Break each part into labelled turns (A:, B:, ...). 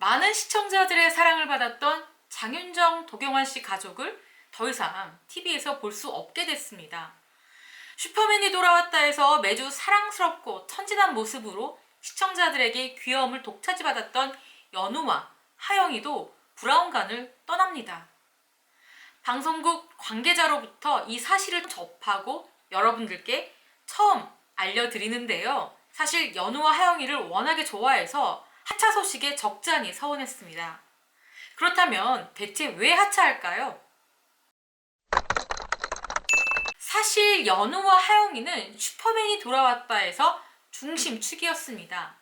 A: 많은 시청자들의 사랑을 받았던 장윤정, 도경환 씨 가족을 더 이상 TV에서 볼 수 없게 됐습니다. 슈퍼맨이 돌아왔다에서 매주 사랑스럽고 천진한 모습으로 시청자들에게 귀여움을 독차지받았던 연우와 하영이도 브라운관을 떠납니다. 방송국 관계자로부터 이 사실을 접하고 여러분들께 처음 알려드리는데요. 사실 연우와 하영이를 워낙에 좋아해서 하차 소식에 적잖이 서운했습니다. 그렇다면 대체 왜 하차할까요? 사실 연우와 하영이는 슈퍼맨이 돌아왔다에서 중심축이었습니다.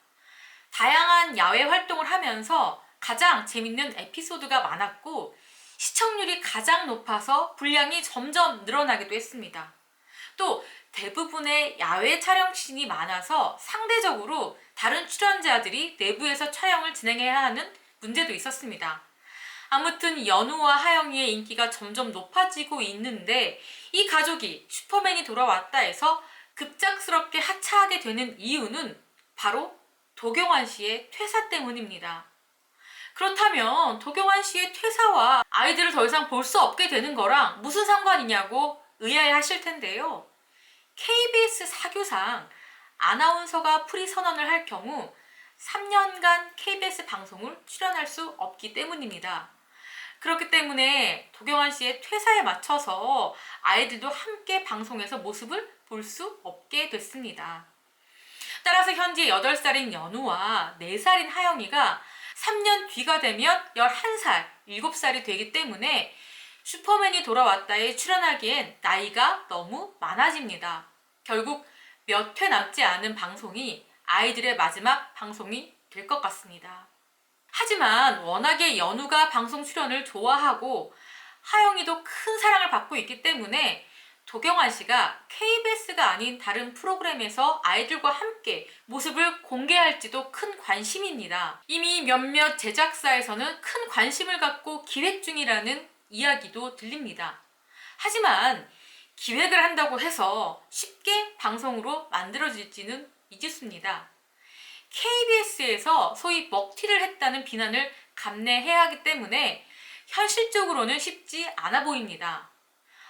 A: 다양한 야외 활동을 하면서 가장 재밌는 에피소드가 많았고 시청률이 가장 높아서 분량이 점점 늘어나기도 했습니다. 또 대부분의 야외 촬영씬이 많아서 상대적으로 다른 출연자들이 내부에서 촬영을 진행해야 하는 문제도 있었습니다. 아무튼 연우와 하영이의 인기가 점점 높아지고 있는데 이 가족이 슈퍼맨이 돌아왔다 해서 급작스럽게 하차하게 되는 이유는 바로 도경환 씨의 퇴사 때문입니다. 그렇다면 도경환 씨의 퇴사와 아이들을 더 이상 볼 수 없게 되는 거랑 무슨 상관이냐고 의아해하실 텐데요. KBS 사규상 아나운서가 프리 선언을 할 경우 3년간 KBS 방송을 출연할 수 없기 때문입니다. 그렇기 때문에 도경환 씨의 퇴사에 맞춰서 아이들도 함께 방송에서 모습을 볼 수 없게 됐습니다. 따라서 현재 8살인 연우와 4살인 하영이가 3년 뒤가 되면 11살, 7살이 되기 때문에 슈퍼맨이 돌아왔다에 출연하기엔 나이가 너무 많아집니다. 결국 몇 회 남지 않은 방송이 아이들의 마지막 방송이 될 것 같습니다. 하지만 워낙에 연우가 방송 출연을 좋아하고 하영이도 큰 사랑을 받고 있기 때문에 도경환 씨가 KBS가 아닌 다른 프로그램에서 아이들과 함께 모습을 공개할지도 큰 관심입니다. 이미 몇몇 제작사에서는 큰 관심을 갖고 기획 중이라는 이야기도 들립니다. 하지만 기획을 한다고 해서 쉽게 방송으로 만들어질지는 미지수입니다. KBS에서 소위 먹튀를 했다는 비난을 감내해야 하기 때문에 현실적으로는 쉽지 않아 보입니다.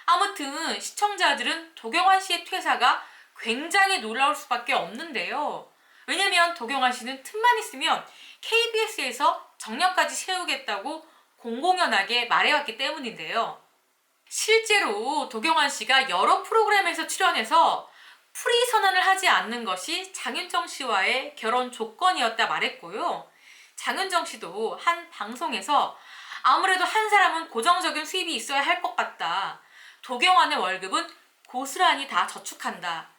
A: 아무튼 시청자들은 도경환 씨의 퇴사가 굉장히 놀라울 수밖에 없는데요. 왜냐면 도경환 씨는 틈만 있으면 KBS에서 정년까지 채우겠다고 공공연하게 말해왔기 때문인데요. 실제로 도경환 씨가 여러 프로그램에서 출연해서 프리 선언을 하지 않는 것이 장윤정 씨와의 결혼 조건이었다 말했고요. 장윤정 씨도 한 방송에서 아무래도 한 사람은 고정적인 수입이 있어야 할 것 같다. 도경환의 월급은 고스란히 다 저축한다.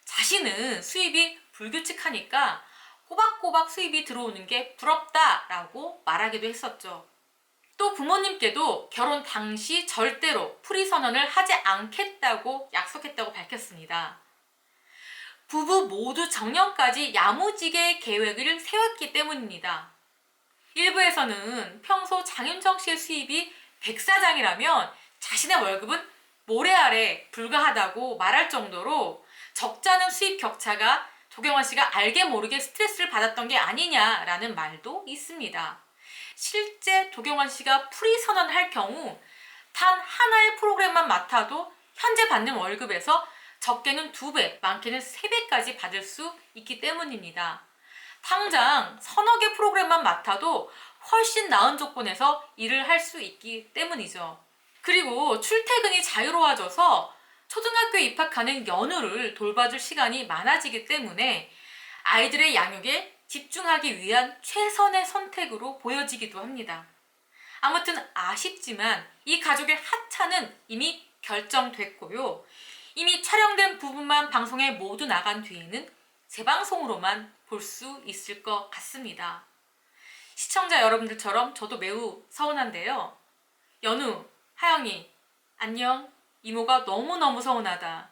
A: 자신은 수입이 불규칙하니까 꼬박꼬박 수입이 들어오는 게 부럽다라고 말하기도 했었죠. 또 부모님께도 결혼 당시 절대로 프리 선언을 하지 않겠다고 약속했다고 밝혔습니다. 부부 모두 정년까지 야무지게 계획을 세웠기 때문입니다. 일부에서는 평소 장윤정 씨의 수입이 백사장이라면 자신의 월급은 모래알에 불과하다고 말할 정도로 적지 않은 수입 격차가 도경환 씨가 알게 모르게 스트레스를 받았던 게 아니냐라는 말도 있습니다. 실제 도경환 씨가 프리 선언할 경우 단 하나의 프로그램만 맡아도 현재 받는 월급에서 적게는 2배, 많게는 3배까지 받을 수 있기 때문입니다. 당장 서너 개 프로그램만 맡아도 훨씬 나은 조건에서 일을 할 수 있기 때문이죠. 그리고 출퇴근이 자유로워져서 초등학교에 입학하는 연우를 돌봐줄 시간이 많아지기 때문에 아이들의 양육에 집중하기 위한 최선의 선택으로 보여지기도 합니다. 아무튼 아쉽지만 이 가족의 하차는 이미 결정됐고요. 이미 촬영된 부분만 방송에 모두 나간 뒤에는 재방송으로만 볼 수 있을 것 같습니다. 시청자 여러분들처럼 저도 매우 서운한데요. 연우, 하영이, 안녕. 이모가 너무너무 서운하다.